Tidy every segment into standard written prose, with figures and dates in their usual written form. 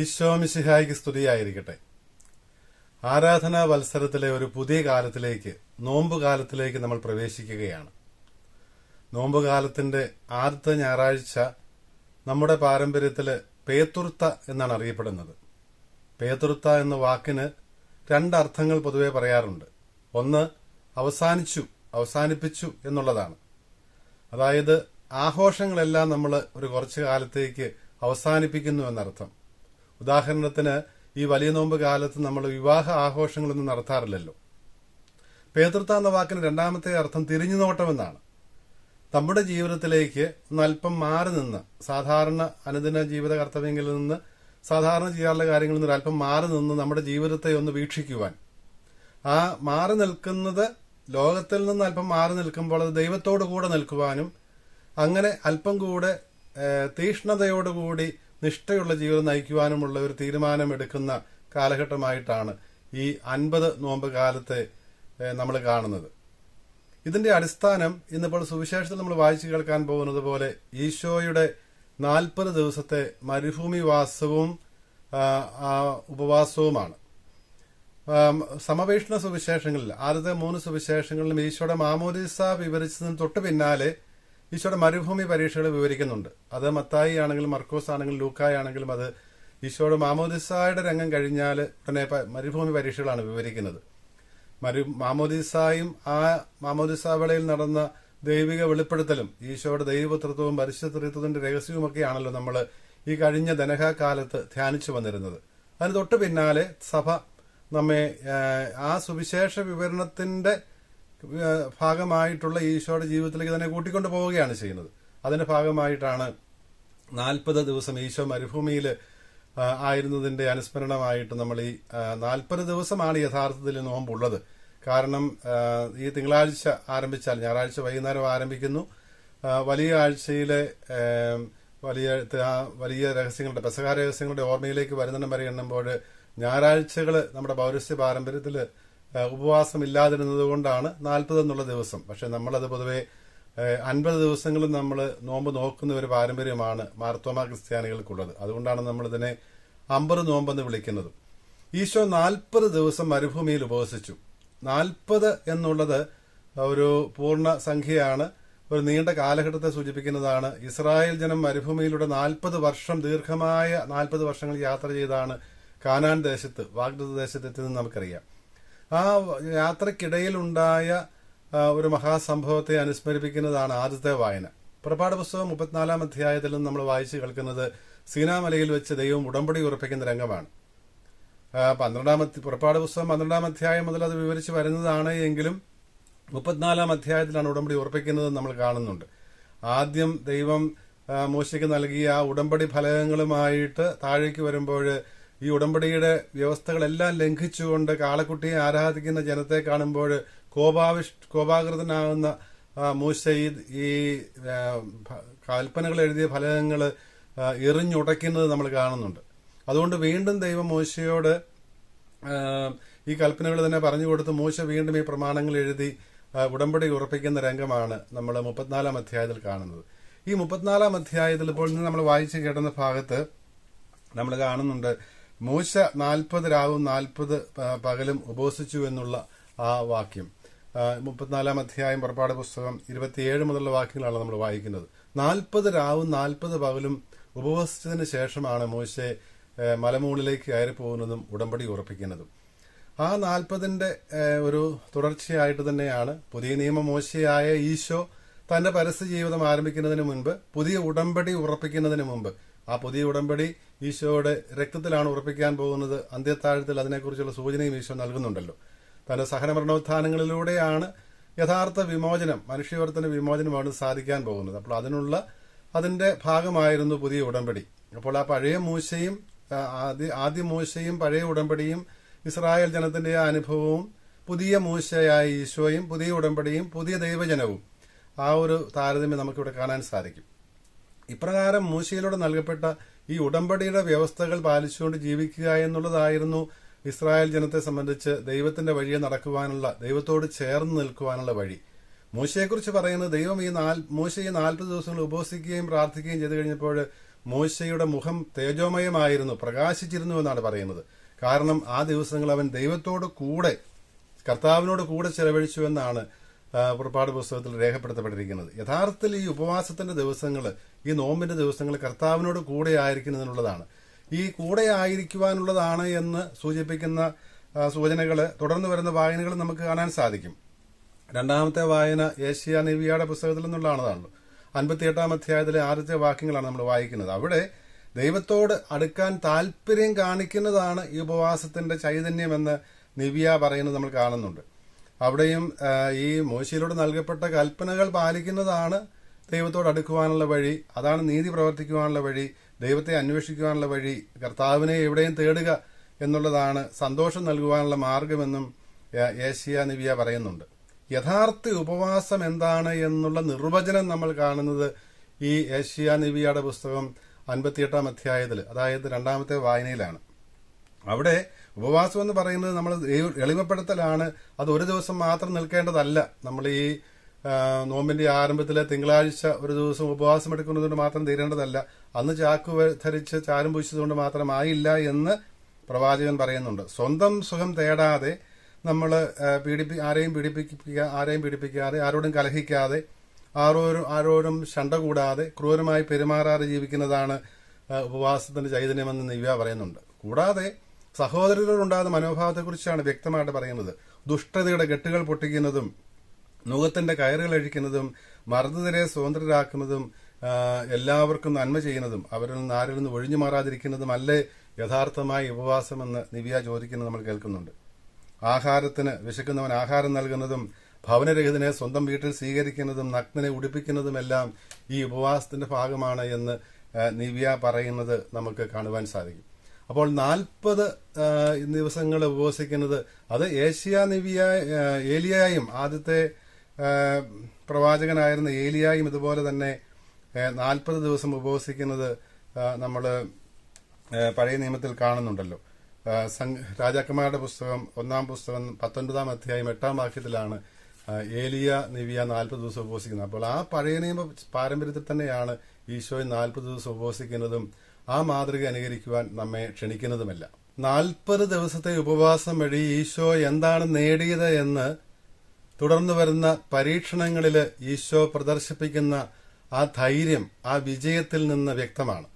ഈശോ മിശിഹായ്ക്ക് സ്തുതിയായിരിക്കട്ടെ. ആരാധനാ വത്സരത്തിലെ ഒരു പുതിയ കാലത്തിലേക്ക്, നോമ്പുകാലത്തിലേക്ക് നമ്മൾ പ്രവേശിക്കുകയാണ്. നോമ്പുകാലത്തിന്റെ ആദ്യത്തെ ഞായറാഴ്ച നമ്മുടെ പാരമ്പര്യത്തില് പേതുർത്ത എന്നാണ് അറിയപ്പെടുന്നത്. പേതുർത്ത എന്ന വാക്കിന് രണ്ടർത്ഥങ്ങൾ പൊതുവെ പറയാറുണ്ട്. ഒന്ന്, അവസാനിപ്പിച്ചു എന്നുള്ളതാണ്. അതായത് ആഘോഷങ്ങളെല്ലാം നമ്മൾ ഒരു കുറച്ചു കാലത്തേക്ക് അവസാനിപ്പിക്കുന്നു എന്നർത്ഥം. ഉദാഹരണത്തിന്, ഈ വലിയ നോമ്പ് കാലത്ത് നമ്മൾ വിവാഹ ആഘോഷങ്ങളൊന്നും നടത്താറില്ലല്ലോ. പേതൃത്ത എന്ന വാക്കിന് രണ്ടാമത്തെ അർത്ഥം തിരിഞ്ഞു നോട്ടമെന്നാണ്. നമ്മുടെ ജീവിതത്തിലേക്ക് ഒന്നല്പം മാറി നിന്ന്, സാധാരണ അനുദിന ജീവിത കർത്തവ്യങ്ങളിൽ നിന്ന്, സാധാരണ ചെയ്യാറുള്ള കാര്യങ്ങളിൽ നിന്ന് ഒരല്പം മാറി നിന്ന് നമ്മുടെ ജീവിതത്തെ ഒന്ന് വീക്ഷിക്കുവാൻ. ആ മാറി നിൽക്കുന്നത് ലോകത്തിൽ നിന്ന് അല്പം മാറി നിൽക്കുമ്പോൾ അത് ദൈവത്തോടു കൂടെ നിൽക്കുവാനും, അങ്ങനെ അല്പം കൂടെ തീഷ്ണതയോടുകൂടി നിഷ്ഠയുള്ള ജീവിതം നയിക്കുവാനുമുള്ള ഒരു തീരുമാനമെടുക്കുന്ന കാലഘട്ടമായിട്ടാണ് ഈ 50 നോമ്പ് കാലത്തെ നമ്മൾ കാണുന്നത്. ഇതിന്റെ അടിസ്ഥാനം ഇന്നിപ്പോൾ സുവിശേഷത്തിൽ നമ്മൾ വായിച്ചു കേൾക്കാൻ പോകുന്നത് പോലെ ഈശോയുടെ 40 ദിവസത്തെ മരുഭൂമിവാസവും ഉപവാസവുമാണ്. സമവേഷണ സുവിശേഷങ്ങളിൽ ആദ്യത്തെ 3 സുവിശേഷങ്ങളിലും ഈശോയുടെ മാമോദീസ വിവരിച്ചതിന് തൊട്ട് പിന്നാലെ ഈശോയുടെ മരുഭൂമി പരീക്ഷകൾ വിവരിക്കുന്നുണ്ട്. അത് മത്തായി ആണെങ്കിലും മർക്കോസ് ആണെങ്കിലും ലൂക്കായി ആണെങ്കിലും അത് ഈശോയുടെ മാമോദീസായുടെ രംഗം കഴിഞ്ഞാൽ ഉടനെ മരുഭൂമി പരീക്ഷകളാണ് വിവരിക്കുന്നത്. മാമോദീസായും ആ മാമോദീസ വേളയിൽ നടന്ന ദൈവിക വെളിപ്പെടുത്തലും ഈശോയുടെ ദൈവപുത്രത്വവും പരിശുദ്ധത്വത്തിന്റെ രഹസ്യവുമൊക്കെയാണല്ലോ നമ്മൾ ഈ കഴിഞ്ഞ ദനഹാകാലത്ത് ധ്യാനിച്ചു വന്നിരുന്നത്. അതിന് തൊട്ട് പിന്നാലെ സഭ നമ്മെ ആ സുവിശേഷ വിവരണത്തിന്റെ ഭാഗമായിട്ടുള്ള ഈശോയുടെ ജീവിതത്തിലേക്ക് തന്നെ കൂട്ടിക്കൊണ്ടു പോവുകയാണ് ചെയ്യുന്നത്. അതിന്റെ ഭാഗമായിട്ടാണ് 40 ദിവസം ഈശോ മരുഭൂമിയിൽ ആയിരുന്നതിന്റെ അനുസ്മരണമായിട്ട് നമ്മൾ ഈ 40 ദിവസമാണ് യഥാർത്ഥത്തിൽ നോമ്പുള്ളത്. കാരണം ഈ തിങ്കളാഴ്ച ആരംഭിച്ചാൽ ഞായറാഴ്ച വൈകുന്നേരം ആരംഭിക്കുന്നു. വലിയ ആഴ്ചയിലെ വലിയ രഹസ്യങ്ങളുടെ, പെസഹ രഹസ്യങ്ങളുടെ ഓർമ്മയിലേക്ക് വരുന്നിടം വരെ എണ്ണുമ്പോൾ ഞായറാഴ്ചകൾ നമ്മുടെ പൗരസ്ത്യ പാരമ്പര്യത്തിൽ ഉപവാസം ഇല്ലാതിരുന്നത് കൊണ്ടാണ് 40 എന്നുള്ള ദിവസം. പക്ഷെ നമ്മളത് പൊതുവെ 50 ദിവസങ്ങളും നമ്മൾ നോമ്പ് നോക്കുന്ന ഒരു പാരമ്പര്യമാണ് മാർത്തോമ ക്രിസ്ത്യാനികൾക്കുള്ളത്. അതുകൊണ്ടാണ് നമ്മൾ ഇതിനെ 50 നോമ്പെന്ന് വിളിക്കുന്നത്. ഈശോ 40 ദിവസം മരുഭൂമിയിൽ ഉപവസിച്ചു. 40 എന്നുള്ളത് ഒരു പൂർണ്ണ സംഖ്യയാണ്, ഒരു നീണ്ട കാലഘട്ടത്തെ സൂചിപ്പിക്കുന്നതാണ്. ഇസ്രായേൽ ജനം മരുഭൂമിയിലൂടെ 40 വർഷം, ദീർഘമായ 40 വർഷങ്ങൾ യാത്ര ചെയ്താണ് കാനാൻ ദേശത്ത്, വാഗ്ദത്ത ദേശത്തെത്തിയെന്ന് നമുക്കറിയാം. ആ യാത്രക്കിടയിലുണ്ടായ ഒരു മഹാസംഭവത്തെ അനുസ്മരിപ്പിക്കുന്നതാണ് ആദ്യത്തെ വായന. പുറപ്പാട് പുസ്തകം 34-ാം അധ്യായത്തിൽ നിന്ന് നമ്മൾ വായിച്ചു കേൾക്കുന്നത് സീനാമലയിൽ വെച്ച് ദൈവം ഉടമ്പടി ഉറപ്പിക്കുന്ന രംഗമാണ്. പുറപ്പാട് പുസ്തകം 12-ാം അധ്യായം മുതൽ അത് വിവരിച്ച് വരുന്നതാണ് എങ്കിലും 34-ാം അധ്യായത്തിലാണ് ഉടമ്പടി ഉറപ്പിക്കുന്നത് നമ്മൾ കാണുന്നുണ്ട്. ആദ്യം ദൈവം മോശയ്ക്ക് നൽകിയ ആ ഉടമ്പടി ഫലകങ്ങളുമായിട്ട് താഴേക്ക് വരുമ്പോൾ ഈ ഉടമ്പടിയുടെ വ്യവസ്ഥകളെല്ലാം ലംഘിച്ചുകൊണ്ട് കാളക്കുട്ടിയെ ആരാധിക്കുന്ന ജനത്തെ കാണുമ്പോൾ കോപാകൃതനാകുന്ന മൂശ ഈ കൽപ്പനകൾ എഴുതിയ ഫലകങ്ങൾ എറിഞ്ഞുടയ്ക്കുന്നത് നമ്മൾ കാണുന്നുണ്ട്. അതുകൊണ്ട് വീണ്ടും ദൈവം മോശയോട് ഈ കൽപ്പനകൾ തന്നെ പറഞ്ഞു കൊടുത്ത് മൂശ വീണ്ടും ഈ പ്രമാണങ്ങൾ എഴുതി ഉടമ്പടി ഉറപ്പിക്കുന്ന രംഗമാണ് നമ്മൾ 34-ാം അധ്യായത്തിൽ കാണുന്നത്. ഈ 34-ാം അധ്യായത്തിൽ ഇപ്പോൾ ഇന്ന് നമ്മൾ വായിച്ചു കേട്ടുന്ന ഭാഗത്ത് നമ്മൾ കാണുന്നുണ്ട് മൂശ 40 രാവും 40 പകലും ഉപവസിച്ചു എന്നുള്ള ആ വാക്യം. 34-ാം അധ്യായം പുറപ്പാട് പുസ്തകം 27 മുതലുള്ള വാക്യങ്ങളാണ് നമ്മൾ വായിക്കുന്നത്. 40 രാവും 40 പകലും ഉപവസിച്ചതിന് ശേഷമാണ് മോശെ മലമുകളിലേക്ക് കയറി പോകുന്നതും ഉടമ്പടി ഉറപ്പിക്കുന്നതും. ആ 40ന്റെ ഒരു തുടർച്ചയായിട്ട് തന്നെയാണ് പുതിയ നിയമ മോശയായ ഈശോ തന്റെ പരസ്യ ജീവിതം ആരംഭിക്കുന്നതിന് മുൻപ്, പുതിയ ഉടമ്പടി ഉറപ്പിക്കുന്നതിന് മുമ്പ്, ആ പുതിയ ഉടമ്പടി ഈശോയുടെ രക്തത്തിലാണ് ഉറപ്പിക്കാൻ പോകുന്നത്. അന്ത്യത്താഴത്തിൽ അതിനെക്കുറിച്ചുള്ള സൂചനയും ഈശോ നൽകുന്നുണ്ടല്ലോ. തന്റെ സഹനമരണോത്ഥാനങ്ങളിലൂടെയാണ് യഥാർത്ഥ വിമോചനം, മനുഷ്യവർത്തന വിമോചനമാണ് സാധിക്കാൻ പോകുന്നത്. അപ്പോൾ അതിന്റെ ഭാഗമായിരുന്നു പുതിയ ഉടമ്പടി. അപ്പോൾ ആ പഴയ മൂശയും, ആദ്യ മൂശയും പഴയ ഉടമ്പടിയും, ഇസ്രായേൽ ജനത്തിന്റെ അനുഭവവും, പുതിയ മൂശയായ ഈശോയും, പുതിയ ഉടമ്പടിയും, പുതിയ ദൈവജനവും, ആ ഒരു താരതമ്യം നമുക്കിവിടെ കാണാൻ സാധിക്കും. ഇപ്രകാരം മൂശയിലൂടെ നൽകപ്പെട്ട ഈ ഉടമ്പടിയുടെ വ്യവസ്ഥകൾ പാലിച്ചുകൊണ്ട് ജീവിക്കുക എന്നുള്ളതായിരുന്നു ഇസ്രായേൽ ജനത്തെ സംബന്ധിച്ച് ദൈവത്തിന്റെ വഴിയെ നടക്കുവാനുള്ള, ദൈവത്തോട് ചേർന്ന് നിൽക്കുവാനുള്ള വഴി. മൂശയെക്കുറിച്ച് പറയുന്നത് ദൈവം മൂശ ഈ 40 ദിവസങ്ങൾ ഉപവസിക്കുകയും പ്രാർത്ഥിക്കുകയും ചെയ്തു കഴിഞ്ഞപ്പോൾ മോശയുടെ മുഖം തേജോമയമായിരുന്നു, പ്രകാശിച്ചിരുന്നു എന്നാണ് പറയുന്നത്. കാരണം ആ ദിവസങ്ങൾ അവൻ ദൈവത്തോട് കൂടെ, കർത്താവിനോട് കൂടെ ചെലവഴിച്ചു എന്നാണ് പുറപ്പാട് പുസ്തകത്തിൽ രേഖപ്പെടുത്തപ്പെട്ടിരിക്കുന്നത്. യഥാർത്ഥത്തിൽ ഈ ഉപവാസത്തിന്റെ ദിവസങ്ങൾ, ഈ നോമ്പിന്റെ ദിവസങ്ങൾ കർത്താവിനോട് കൂടെ ആയിരിക്കുന്നതിനുള്ളതാണ്. ഈ കൂടെ ആയിരിക്കുവാനുള്ളതാണ് എന്ന് സൂചിപ്പിക്കുന്ന സൂചനകള് തുടർന്ന് വരുന്ന വായനകൾ നമുക്ക് കാണാൻ സാധിക്കും. രണ്ടാമത്തെ വായന യേശയ്യാ നബിയുടെ പുസ്തകത്തിൽ നിന്നുള്ളതാണല്ലോ. 58-ാം അധ്യായത്തിലെ ആദ്യത്തെ വാക്യങ്ങളാണ് നമ്മൾ വായിക്കുന്നത്. അവിടെ ദൈവത്തോട് അടുക്കാൻ താല്പര്യം കാണിക്കുന്നതാണ് ഈ ഉപവാസത്തിന്റെ ചൈതന്യമെന്ന് നിവ്യ പറയുന്നത് നമ്മൾ കാണുന്നുണ്ട്. അവിടെയും ഈ മോശയിലൂടെ നൽകപ്പെട്ട കൽപ്പനകൾ പാലിക്കുന്നതാണ് ദൈവത്തോട് അടുക്കുവാനുള്ള വഴി, അതാണ് നീതി പ്രവർത്തിക്കുവാനുള്ള വഴി, ദൈവത്തെ അന്വേഷിക്കുവാനുള്ള വഴി, കർത്താവിനെ എവിടെയും തേടുക എന്നുള്ളതാണ് സന്തോഷം നൽകുവാനുള്ള മാർഗമെന്നും യേശയ്യാ നബിയ പറയുന്നുണ്ട്. യഥാർത്ഥ ഉപവാസം എന്താണ് എന്നുള്ള നിർവചനം നമ്മൾ കാണുന്നത് ഈ യേശയ്യാ നബിയുടെ പുസ്തകം 58-ാം അധ്യായത്തിൽ, അതായത് രണ്ടാമത്തെ വായനയിലാണ്. അവിടെ ഉപവാസം എന്ന് പറയുന്നത് നമ്മൾ എളിമപ്പെടുത്തലാണ്. അത് ഒരു ദിവസം മാത്രം നിൽക്കേണ്ടതല്ല. നമ്മൾ ഈ നോമ്പിന്റെ ആരംഭത്തിലെ തിങ്കളാഴ്ച ഒരു ദിവസം ഉപവാസം എടുക്കുന്നതുകൊണ്ട് മാത്രം തീരേണ്ടതല്ല. അന്ന് ചാക്ക് ധരിച്ച് ചാരം പൂശിച്ചതുകൊണ്ട് മാത്രമായില്ല എന്ന് പ്രവാചകൻ പറയുന്നുണ്ട്. സ്വന്തം സുഖം തേടാതെ നമ്മൾ ആരെയും പീഡിപ്പിക്കാതെ, ആരോടും കലഹിക്കാതെ, ആരോടും ശണ്ട കൂടാതെ, ക്രൂരമായി പെരുമാറാതെ ജീവിക്കുന്നതാണ് ഉപവാസത്തിന്റെ ചൈതന്യമെന്ന് നിവ്യ പറയുന്നുണ്ട്. കൂടാതെ സഹോദരരോടുണ്ടാകുന്ന മനോഭാവത്തെക്കുറിച്ചാണ് വ്യക്തമായിട്ട് പറയുന്നത്. ദുഷ്ടതയുടെ കെട്ടുകൾ പൊട്ടിക്കുന്നതും, നുകത്തിന്റെ കയറുകൾ അഴിക്കുന്നതും, മർദ്ദിതരെ സ്വതന്ത്രരാക്കുന്നതും, എല്ലാവർക്കും നന്മ ചെയ്യുന്നതും, അവരിൽ നിന്ന് ആരിൽ നിന്ന് ഒഴിഞ്ഞു മാറാതിരിക്കുന്നതും അല്ലേ യഥാർത്ഥമായി ഉപവാസമെന്ന് നിവ്യ ചോദിക്കുന്നത് നമ്മൾ കേൾക്കുന്നുണ്ട്. ആഹാരത്തിന് വിശക്കുന്നവൻ ആഹാരം നൽകുന്നതും, ഭവനരഹിതനെ സ്വന്തം വീട്ടിൽ സ്വീകരിക്കുന്നതും, നഗ്നനെ ഉടുപ്പിക്കുന്നതുമെല്ലാം ഈ ഉപവാസത്തിന്റെ ഭാഗമാണ് എന്ന് നിവ്യ പറയുന്നത് നമുക്ക് കാണുവാൻ സാധിക്കും. അപ്പോൾ 40 ദിവസങ്ങൾ ഉപവസിക്കുന്നത് അത് ഏലിയായും ആദ്യത്തെ പ്രവാചകനായിരുന്ന ഏലിയായും ഇതുപോലെ തന്നെ 40 ദിവസം ഉപവസിക്കുന്നത് നമ്മൾ പഴയ നിയമത്തിൽ കാണുന്നുണ്ടല്ലോ. രാജാക്കന്മാരുടെ പുസ്തകം 1-ാം പുസ്തകം 19-ാം അധ്യായം 8-ാം വാക്യത്തിലാണ് ഏലിയ നിവ്യ 40 ദിവസം ഉപവസിക്കുന്നത്. അപ്പോൾ ആ പഴയ നിയമ പാരമ്പര്യത്തിൽ തന്നെയാണ് ഈശോയും 40 ദിവസം ഉപവസിക്കുന്നതും ആ മാതൃക അനുകരിക്കുവാൻ നമ്മെ ക്ഷണിക്കുന്നതുമല്ല. 40 ദിവസത്തെ ഉപവാസം വഴി ഈശോ എന്താണ് നേടിയത് എന്ന് തുടർന്നു വരുന്ന പരീക്ഷണങ്ങളിൽ ഈശോ പ്രദർശിപ്പിക്കുന്ന ആ ധൈര്യം, ആ വിജയത്തിൽ നിന്ന് വ്യക്തമാണ്.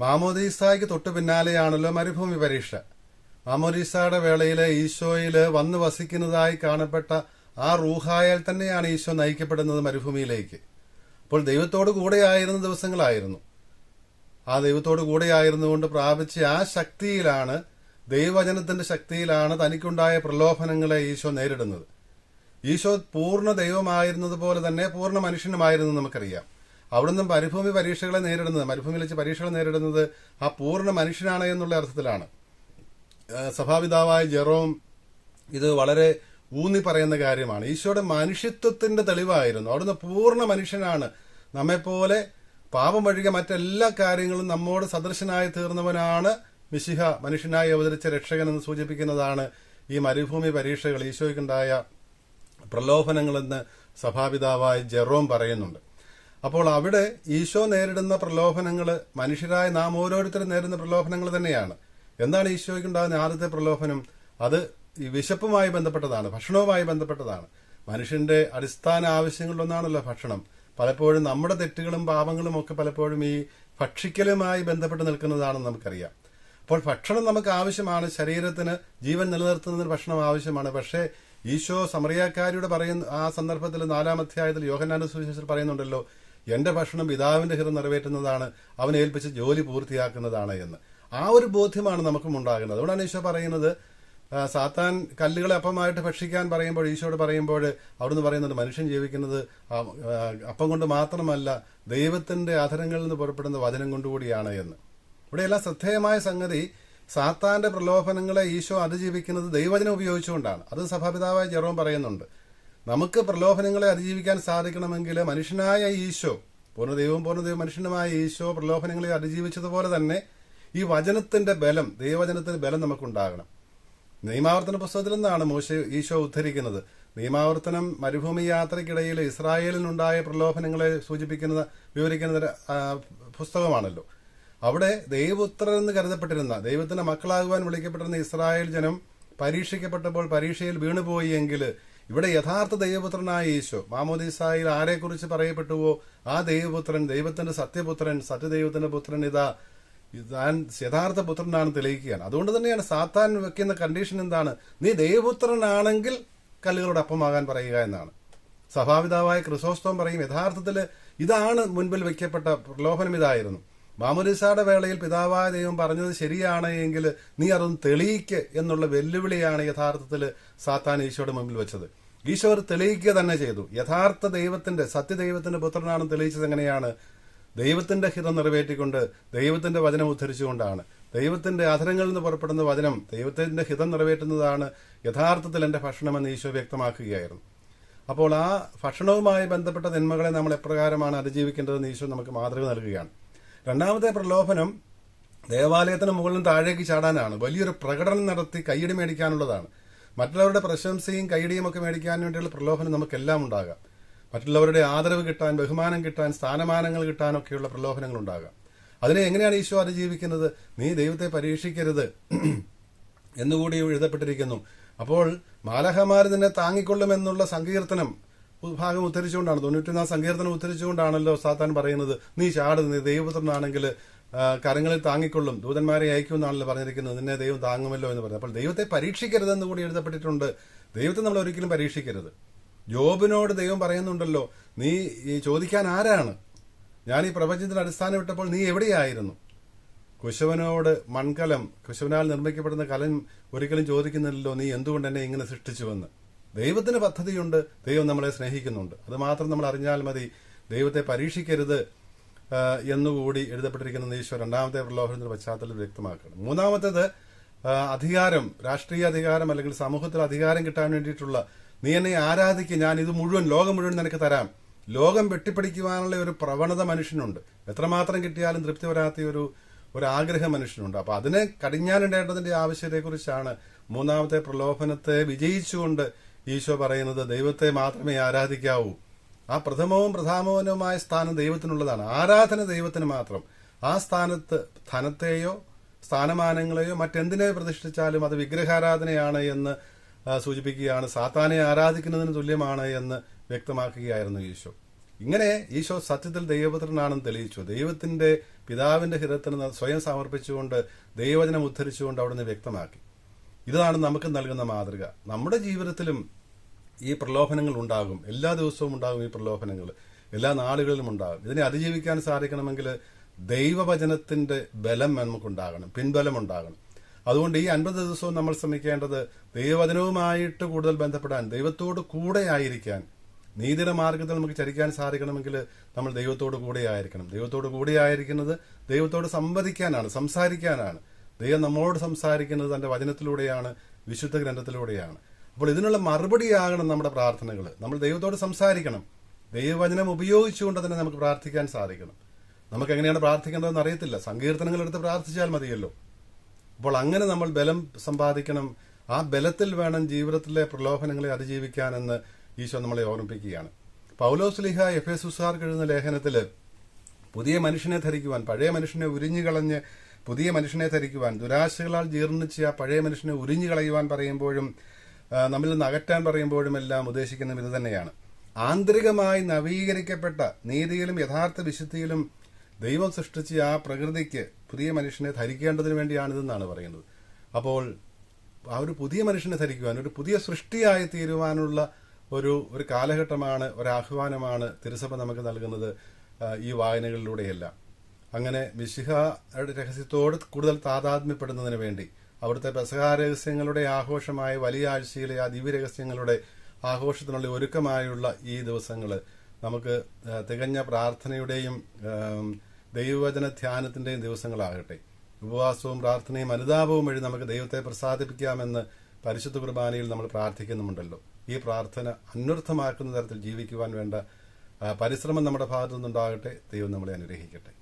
മാമോദീസായ്ക്ക് തൊട്ടു പിന്നാലെയാണല്ലോ മരുഭൂമി പരീക്ഷ. മാമോദീസയുടെ വേളയില് ഈശോയില് വന്നു വസിക്കുന്നതായി കാണപ്പെട്ട ആ റൂഹായാൽ തന്നെയാണ് ഈശോ നയിക്കപ്പെടുന്നത് മരുഭൂമിയിലേക്ക്. അപ്പോൾ ദൈവത്തോടു കൂടെയായിരുന്ന ദിവസങ്ങളായിരുന്നു. ആ ദൈവത്തോടു കൂടെയായിരുന്നുകൊണ്ട് പ്രാപിച്ച ആ ശക്തിയിലാണ്, ദൈവവചനത്തിന്റെ ശക്തിയിലാണ് തനിക്കുണ്ടായ പ്രലോഭനങ്ങളെ ഈശോ നേരിടുന്നത്. ഈശോ പൂർണ്ണ ദൈവമായിരുന്നത് പോലെ തന്നെ പൂർണ്ണ മനുഷ്യനുമായിരുന്നു നമുക്കറിയാം. അവിടുന്ന് മരുഭൂമി പരീക്ഷകളെ നേരിടുന്നത്, മരുഭൂമിയിൽ വെച്ച് പരീക്ഷകൾ നേരിടുന്നത് ആ പൂർണ്ണ മനുഷ്യനാണ് എന്നുള്ള അർത്ഥത്തിലാണ്. സഭാപിതാവായ ജെറോം ഇത് വളരെ ഊന്നി പറയുന്ന കാര്യമാണ്. ഈശോയുടെ മനുഷ്യത്വത്തിന്റെ തെളിവായിരുന്നു. അവിടുന്ന് പൂർണ്ണ മനുഷ്യനാണ്. നമ്മെപ്പോലെ പാപം ഒഴികെ മറ്റെല്ലാ കാര്യങ്ങളും നമ്മോട് സദൃശനായി തീർന്നവനാണ് മിശിഹ, മനുഷ്യനായി അവതരിച്ച രക്ഷകൻ എന്ന് സൂചിപ്പിക്കുന്നതാണ് ഈ മരുഭൂമി പരീക്ഷകൾ, ഈശോയ്ക്കുണ്ടായ പ്രലോഭനങ്ങളെന്ന് സഭാപിതാവായ ജെറോം പറയുന്നുണ്ട്. അപ്പോൾ അവിടെ ഈശോ നേരിടുന്ന പ്രലോഭനങ്ങൾ മനുഷ്യരായ നാം ഓരോരുത്തരും നേരിടുന്ന പ്രലോഭനങ്ങൾ തന്നെയാണ്. എന്താണ് ഈശോയ്ക്കുണ്ടാകുന്ന ആദ്യത്തെ പ്രലോഭനം? അത് ഈ വിശപ്പുമായി ബന്ധപ്പെട്ടതാണ്, ഭക്ഷണവുമായി ബന്ധപ്പെട്ടതാണ്. മനുഷ്യന്റെ അടിസ്ഥാന ആവശ്യങ്ങളിലൊന്നാണല്ലോ ഭക്ഷണം. പലപ്പോഴും നമ്മുടെ തെറ്റുകളും പാപങ്ങളും ഒക്കെ പലപ്പോഴും ഈ ഭക്ഷിക്കലുമായി ബന്ധപ്പെട്ട് നിൽക്കുന്നതാണെന്ന് നമുക്കറിയാം. അപ്പോൾ ഭക്ഷണം നമുക്ക് ആവശ്യമാണ്, ശരീരത്തിന് ജീവൻ നിലനിർത്തുന്നതിന് ഭക്ഷണം ആവശ്യമാണ്. പക്ഷേ ഈശോ സമറിയാക്കാരിയുടെ പറയുന്ന ആ സന്ദർഭത്തിൽ 4-ാം അധ്യായത്തിൽ യോഹന്നാന്റെ സുവിശേഷത്തിൽ പറയുന്നുണ്ടല്ലോ, എന്റെ ഭക്ഷണം പിതാവിന്റെ ഹിതം നിറവേറ്റുന്നതാണ്, അവനെ ഏൽപ്പിച്ച് ജോലി പൂർത്തിയാക്കുന്നതാണ് എന്ന്. ആ ഒരു ബോധ്യമാണ് നമുക്കും ഉണ്ടാകുന്നത്. അതുകൊണ്ടാണ് ഈശോ പറയുന്നത്, സാത്താൻ കല്ലുകളെ അപ്പമായിട്ട് ഭക്ഷിക്കാൻ പറയുമ്പോൾ, ഈശോയോട് പറയുമ്പോൾ അവിടുന്ന് പറയുന്നുണ്ട്, മനുഷ്യൻ ജീവിക്കുന്നത് അപ്പം കൊണ്ട് മാത്രമല്ല, ദൈവത്തിന്റെ അധരങ്ങളിൽ നിന്ന് പുറപ്പെടുന്ന വചനം കൊണ്ടുകൂടിയാണ് എന്ന്. ഇവിടെയെല്ലാം ശ്രദ്ധേയമായ സംഗതി, സാത്താന്റെ പ്രലോഭനങ്ങളെ ഈശോ അതിജീവിക്കുന്നത് ദൈവവചനം ഉപയോഗിച്ചുകൊണ്ടാണ്. അത് സഭാപിതാവായ ജെറോം പറയുന്നുണ്ട്. നമുക്ക് പ്രലോഭനങ്ങളെ അതിജീവിക്കാൻ സാധിക്കണമെങ്കിൽ മനുഷ്യനായ ഈശോ, പൂർണ്ണദൈവവും പൂർണ്ണദൈവം മനുഷ്യനുമായ ഈശോ പ്രലോഭനങ്ങളെ അതിജീവിച്ചതുപോലെ തന്നെ ഈ വചനത്തിന്റെ ബലം, ദൈവവചനത്തിന്റെ ബലം നമുക്കുണ്ടാകണം. നിയമാവർത്തന പുസ്തകത്തിൽ നിന്നാണ് ഈശോ ഉദ്ധരിക്കുന്നത്, നിയമാവർത്തനം മരുഭൂമി യാത്രയ്ക്കിടയിൽ ഇസ്രായേലിനുണ്ടായ പ്രലോഭനങ്ങളെ വിവരിക്കുന്ന പുസ്തകമാണല്ലോ. അവിടെ ദൈവപുത്രൻ എന്ന് കരുതപ്പെട്ടിരുന്ന, ദൈവത്തിന്റെ മക്കളാകുവാൻ വിളിക്കപ്പെട്ടിരുന്ന ഇസ്രായേൽ ജനം പരീക്ഷിക്കപ്പെട്ടപ്പോൾ പരീക്ഷയിൽ വീണുപോയി എങ്കിൽ ഇവിടെ യഥാർത്ഥ ദൈവപുത്രനായ ഈശോ മാമോദീസായിൽ ആരെക്കുറിച്ച് പറയപ്പെട്ടുവോ ആ ദൈവപുത്രൻ, ദൈവത്തിന്റെ സത്യപുത്രൻ, സത്യദൈവത്തിന്റെ പുത്രൻ, താൻ യഥാർത്ഥ പുത്രനാണ് തെളിയിക്കുകയാണ്. അതുകൊണ്ട് തന്നെയാണ് സാത്താൻ വെക്കുന്ന കണ്ടീഷൻ എന്താണ്? നീ ദൈവപുത്രനാണെങ്കിൽ കല്ലുകളുടെ അപ്പമാകാൻ പറയുക എന്നാണ്. സഭാപിതാവായ ക്രിസോസ്തോം പറയും, യഥാർത്ഥത്തിൽ ഇതാണ് മുൻപിൽ വെക്കപ്പെട്ട പ്രലോഭനം. ഇതായിരുന്നു മാമോദീസയുടെ വേളയിൽ പിതാവായ ദൈവം പറഞ്ഞത് ശരിയാണ് എങ്കിൽ നീ അതൊന്ന് തെളിയിക്ക് എന്നുള്ള വെല്ലുവിളിയാണ് യഥാർത്ഥത്തിൽ സാത്താൻ ഈശോയുടെ മുമ്പിൽ വെച്ചത്. ഈശോ അത് തെളിയിക്കുക തന്നെ ചെയ്തു. യഥാർത്ഥ ദൈവത്തിന്റെ, സത്യദൈവത്തിന്റെ പുത്രനാണെന്ന് തെളിയിച്ചത് എങ്ങനെയാണ്? ദൈവത്തിന്റെ ഹിതം നിറവേറ്റിക്കൊണ്ട്, ദൈവത്തിന്റെ വചനം ഉദ്ധരിച്ചുകൊണ്ടാണ്. ദൈവത്തിന്റെ അധരങ്ങളിൽ നിന്ന് പുറപ്പെടുന്ന വചനം ദൈവത്തിന്റെ ഹിതം നിറവേറ്റുന്നതാണ് യഥാർത്ഥത്തിൽ എന്റെ ഭക്ഷണമെന്ന് ഈശോ വ്യക്തമാക്കുകയായിരുന്നു. അപ്പോൾ ആ ഭക്ഷണവുമായി ബന്ധപ്പെട്ട നന്മകളെ നമ്മൾ എപ്രകാരമാണ് അതിജീവിക്കേണ്ടതെന്ന് ഈശോ നമുക്ക് മാതൃക നൽകുകയാണ്. രണ്ടാമത്തെ പ്രലോഭനം ദേവാലയത്തിന് മുകളിൽ താഴേക്ക് ചാടാനാണ്. വലിയൊരു പ്രകടനം നടത്തി കൈയടി മേടിക്കാനുള്ളതാണ്. മറ്റുള്ളവരുടെ പ്രശംസയും കൈയടിയും ഒക്കെ മേടിക്കാൻ വേണ്ടിയുള്ള പ്രലോഭനം നമുക്കെല്ലാം ഉണ്ടാകാം. മറ്റുള്ളവരുടെ ആദരവ് കിട്ടാൻ, ബഹുമാനം കിട്ടാൻ, സ്ഥാനമാനങ്ങൾ കിട്ടാനൊക്കെയുള്ള പ്രലോഭനങ്ങൾ ഉണ്ടാകാം. അതിനെ എങ്ങനെയാണ് ഈശോ അതിജീവിക്കുന്നത്? നീ ദൈവത്തെ പരീക്ഷിക്കരുത് എന്നുകൂടി എഴുതപ്പെട്ടിരിക്കുന്നു. അപ്പോൾ മാലാഖമാർ നിന്നെ താങ്ങിക്കൊള്ളുമെന്നുള്ള സങ്കീർത്തനം ഭാഗം ഉദ്ധരിച്ചുകൊണ്ടാണ്, 94 സങ്കീർത്തനം ഉദ്ധരിച്ചുകൊണ്ടാണല്ലോ സാത്താൻ പറയുന്നത്, നീ ചാടുന്നത് ദൈവപുത്രനാണെങ്കിൽ കരങ്ങളിൽ താങ്ങിക്കൊള്ളും, ദൂതന്മാരെ അയക്കുമെന്നാണല്ലോ പറഞ്ഞിരിക്കുന്നത്, നിന്നെ ദൈവം താങ്ങുമല്ലോ എന്ന് പറഞ്ഞു. അപ്പോൾ ദൈവത്തെ പരീക്ഷിക്കരുതെന്ന് കൂടി എഴുതപ്പെട്ടിട്ടുണ്ട്. ദൈവത്തെ നമ്മൾ ഒരിക്കലും പരീക്ഷിക്കരുത്. ജോബിനോട് ദൈവം പറയുന്നുണ്ടല്ലോ, നീ ഈ ചോദിക്കാൻ ആരാണ്? ഞാൻ ഈ പ്രപഞ്ചത്തിന് അടിസ്ഥാനം ഇട്ടപ്പോൾ നീ എവിടെയായിരുന്നു? കുശവനോട് മൺകലം, കുശവനാൽ നിർമ്മിക്കപ്പെടുന്ന കലം ഒരിക്കലും ചോദിക്കുന്നില്ലല്ലോ, നീ എന്തുകൊണ്ട് എന്നെ ഇങ്ങനെ സൃഷ്ടിച്ചുവെന്ന്. ദൈവത്തിന് പദ്ധതിയുണ്ട്, ദൈവം നമ്മളെ സ്നേഹിക്കുന്നുണ്ട്. അത് മാത്രം നമ്മൾ അറിഞ്ഞാൽ മതി. ദൈവത്തെ പരീക്ഷിക്കരുത് എന്നുകൂടി എഴുതപ്പെട്ടിരിക്കുന്ന ഈശോ രണ്ടാമത്തെ പ്രലോഭനത്തിന്റെ പശ്ചാത്തലത്തിൽ വ്യക്തമാക്കണം. മൂന്നാമത്തേത് അധികാരം, രാഷ്ട്രീയ അധികാരം അല്ലെങ്കിൽ സമൂഹത്തിൽ അധികാരം കിട്ടാൻ വേണ്ടിയിട്ടുള്ള, നീ എന്നെ ആരാധിക്കുക, ഞാൻ ഇത് മുഴുവൻ, ലോകം മുഴുവൻ നിനക്ക് തരാം. ലോകം വെട്ടിപ്പിടിക്കുവാനുള്ള ഒരു പ്രവണത മനുഷ്യനുണ്ട്. എത്രമാത്രം കിട്ടിയാലും തൃപ്തി വരാത്ത ഒരു ആഗ്രഹം മനുഷ്യനുണ്ട്. അപ്പൊ അതിനെ കടിഞ്ഞാനിടേണ്ടതിന്റെ ആവശ്യത്തെക്കുറിച്ചാണ് മൂന്നാമത്തെ പ്രലോഭനത്തെ വിജയിച്ചുകൊണ്ട് ഈശോ പറയുന്നത്. ദൈവത്തെ മാത്രമേ ആരാധിക്കാവൂ. ആ പ്രഥമവും പ്രധാനവുമായ സ്ഥാനം ദൈവത്തിനുള്ളതാണ്. ആരാധന ദൈവത്തിന് മാത്രം. ആ സ്ഥാനത്ത് ധനത്തെയോ സ്ഥാനമാനങ്ങളെയോ മറ്റെന്തിനെ പ്രതിഷ്ഠിച്ചാലും അത് വിഗ്രഹാരാധനയാണ് എന്ന് സൂചിപ്പിക്കുകയാണ്. സാത്താനെ ആരാധിക്കുന്നതിന് തുല്യമാണ് എന്ന് വ്യക്തമാക്കുകയായിരുന്നു ഈശോ. ഇങ്ങനെ ഈശോ സത്യത്തിൽ ദൈവപുത്രനാണെന്ന് തെളിയിച്ചു. ദൈവത്തിന്റെ പിതാവിന്റെ ഹിതത്തിന് സ്വയം സമർപ്പിച്ചുകൊണ്ട് ദൈവവചനം ഉദ്ധരിച്ചുകൊണ്ട് അവിടുന്ന് വ്യക്തമാക്കി. ഇതാണ് നമുക്ക് നൽകുന്ന മാതൃക. നമ്മുടെ ജീവിതത്തിലും ഈ പ്രലോഭനങ്ങൾ ഉണ്ടാകും. എല്ലാ ദിവസവും ഉണ്ടാകും ഈ പ്രലോഭനങ്ങൾ, എല്ലാ നാളുകളിലും ഉണ്ടാകും. ഇതിനെ അതിജീവിക്കാൻ സാധിക്കണമെങ്കിൽ ദൈവവചനത്തിന്റെ ബലം നമുക്കുണ്ടാകണം, പിൻബലം ഉണ്ടാകണം. അതുകൊണ്ട് ഈ 50 ദിവസവും നമ്മൾ ശ്രമിക്കേണ്ടത് ദൈവവചനവുമായിട്ട് കൂടുതൽ ബന്ധപ്പെടാൻ, ദൈവത്തോട് കൂടെ ആയിരിക്കാൻ. നീതിയുടെ മാർഗത്തിൽ നമുക്ക് ചരിക്കാൻ സാധിക്കണമെങ്കിൽ നമ്മൾ ദൈവത്തോട് കൂടെ ആയിരിക്കണം. ദൈവത്തോട് കൂടെ ആയിരിക്കുന്നത് ദൈവത്തോട് സംവദിക്കാനാണ്, സംസാരിക്കാനാണ്. ദൈവം നമ്മോട് സംസാരിക്കുന്നത് തന്റെ വചനത്തിലൂടെയാണ്, വിശുദ്ധ ഗ്രന്ഥത്തിലൂടെയാണ്. അപ്പോൾ ഇതിനുള്ള മറുപടിയാകണം നമ്മുടെ പ്രാർത്ഥനകൾ. നമ്മൾ ദൈവത്തോട് സംസാരിക്കണം. ദൈവവചനം ഉപയോഗിച്ചുകൊണ്ട് തന്നെ നമുക്ക് പ്രാർത്ഥിക്കാൻ സാധിക്കണം. നമുക്ക് എങ്ങനെയാണ് പ്രാർത്ഥിക്കേണ്ടതെന്ന് അറിയത്തില്ല, സങ്കീർത്തനങ്ങൾ എടുത്ത് പ്രാർത്ഥിച്ചാൽ മതിയല്ലോ. അപ്പോൾ അങ്ങനെ നമ്മൾ ബലം സമ്പാദിക്കണം. ആ ബലത്തിൽ വേണം ജീവിതത്തിലെ പ്രലോഭനങ്ങളെ അതിജീവിക്കാനെന്ന് ഈശോ നമ്മളെ ഓർമ്മിപ്പിക്കുകയാണ്. പൗലോസ്ലീഹ എഫേസുസാർക്ക് എഴുതുന്ന ലേഖനത്തിൽ പുതിയ മനുഷ്യനെ ധരിക്കുവാൻ, പഴയ മനുഷ്യനെ ഉരിഞ്ഞുകളഞ്ഞ് പുതിയ മനുഷ്യനെ ധരിക്കുവാൻ, ദുരാശകളാൽ ജീർണിച്ച് ആ പഴയ മനുഷ്യനെ ഉരിഞ്ഞു കളയുവാൻ പറയുമ്പോഴും നമ്മിൽ നിന്ന് അകറ്റാൻ പറയുമ്പോഴും എല്ലാം ഉദ്ദേശിക്കുന്നത് ഇത് തന്നെയാണ്. ആന്തരികമായി നവീകരിക്കപ്പെട്ട നീതിയിലും യഥാർത്ഥ വിശുദ്ധിയിലും ദൈവം സൃഷ്ടിച്ച ആ പ്രകൃതിക്ക് പുതിയ മനുഷ്യനെ ധരിക്കേണ്ടതിന് വേണ്ടിയാണിതെന്നാണ് പറയുന്നത്. അപ്പോൾ ആ ഒരു പുതിയ മനുഷ്യനെ ധരിക്കുവാൻ, ഒരു പുതിയ സൃഷ്ടിയായി തീരുവാനുള്ള ഒരു കാലഘട്ടമാണ്, ഒരാഹ്വാനമാണ് തിരുസഭ നമുക്ക് നൽകുന്നത് ഈ വായനകളിലൂടെയെല്ലാം. അങ്ങനെ മിശിഹായുടെ രഹസ്യത്തോട് കൂടുതൽ താതാത്മ്യപ്പെടുന്നതിന് വേണ്ടി അവിടുത്തെ പെസഹാ രഹസ്യങ്ങളുടെ ആഘോഷമായ വലിയ ആഴ്ചയിലെ ആ ദിവ്യരഹസ്യങ്ങളുടെ ആഘോഷത്തിനുള്ള ഒരുക്കമായുള്ള ഈ ദിവസങ്ങൾ നമുക്ക് തികഞ്ഞ പ്രാർത്ഥനയുടെയും ദൈവവചന ധ്യാനത്തിന്റെയും ദിവസങ്ങളാകട്ടെ. ഉപവാസവും പ്രാർത്ഥനയും അനുതാപവും വഴി നമുക്ക് ദൈവത്തെ പ്രസാദിപ്പിക്കാമെന്ന് പരിശുദ്ധ കുർബാനയിൽ നമ്മൾ പ്രാർത്ഥിക്കുന്നുമുണ്ടല്ലോ. ഈ പ്രാർത്ഥന അന്വർത്ഥമാക്കുന്ന തരത്തിൽ ജീവിക്കുവാൻ വേണ്ട പരിശ്രമം നമ്മുടെ ഭാഗത്തു നിന്നുണ്ടാകട്ടെ. ദൈവം നമ്മളെ അനുഗ്രഹിക്കട്ടെ.